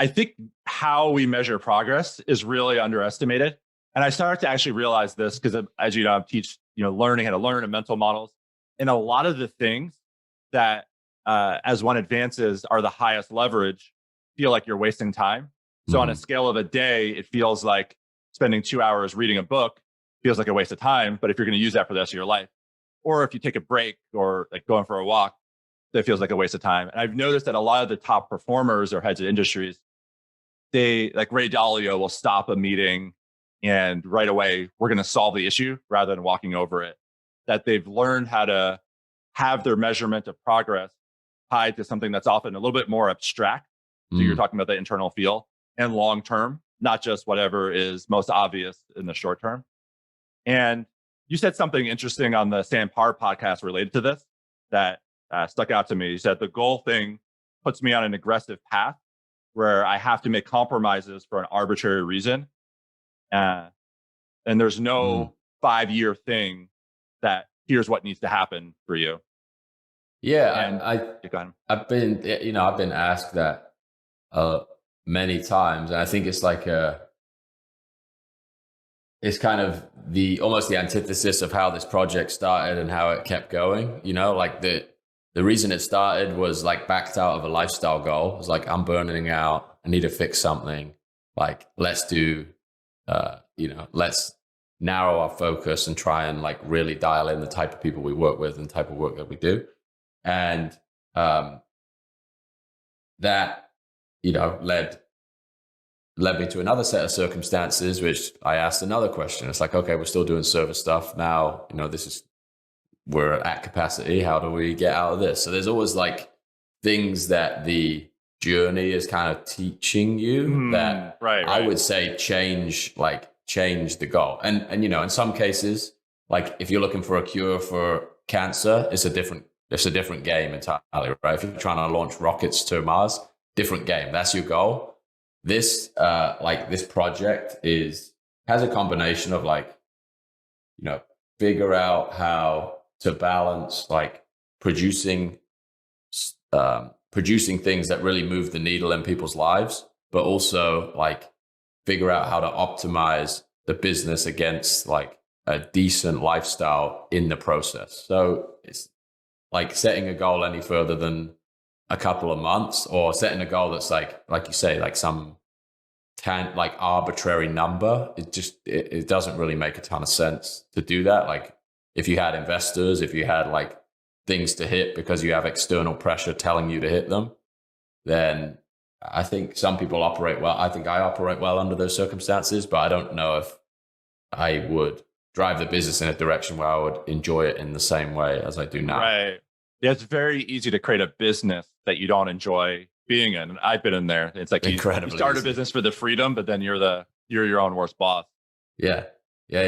I think how we measure progress is really underestimated. And I started to actually realize this because, as you know, I teach, learning how to learn and mental models. And a lot of the things that, as one advances, are the highest leverage, feel like you're wasting time. So on a scale of a day, it feels like spending 2 hours reading a book feels like a waste of time. But if you're going to use that for the rest of your life, or if you take a break or like going for a walk, that feels like a waste of time. And I've noticed that a lot of the top performers or heads of industries, they like Ray Dalio will stop a meeting and right away, we're going to solve the issue rather than walking over it. That they've learned how to have their measurement of progress tied to something that's often a little bit more abstract. So you're talking about the internal feel and long term, not just whatever is most obvious in the short term. And you said something interesting on the Sam Parr podcast related to this that stuck out to me. You said the goal thing puts me on an aggressive path where I have to make compromises for an arbitrary reason. And there's no 5-year thing that here's what needs to happen for you. Yeah, And I've been asked that many times, and I think it's like it's kind of almost the antithesis of how this project started and how it kept going. Like the reason it started was like backed out of a lifestyle goal. It was like, I'm burning out. I need to fix something. Like, let's do, let's narrow our focus and try and like really dial in the type of people we work with and the type of work that we do. And that, led me to another set of circumstances, which I asked another question. It's like, okay, we're still doing service stuff now. We're at capacity. How do we get out of this? So there's always like things that the journey is kind of teaching you that I would say change the goal. And in some cases, like if you're looking for a cure for cancer, it's a different game entirely, right? If you're trying to launch rockets to Mars, different game. That's your goal. This this project has a combination of figure out how to balance like producing things that really move the needle in people's lives, but also like figure out how to optimize the business against like a decent lifestyle in the process. So it's like setting a goal any further than a couple of months, or setting a goal that's like you say, like some arbitrary number. It doesn't really make a ton of sense to do that. Like if you had investors, if you had like things to hit because you have external pressure telling you to hit them, then I think some people operate well. I think I operate well under those circumstances, but I don't know if I would drive the business in a direction where I would enjoy it in the same way as I do now. Right. Yeah, it's very easy to create a business that you don't enjoy being in. I've been in there. It's like you start a business for the freedom, but then you're your own worst boss. Yeah. Yeah.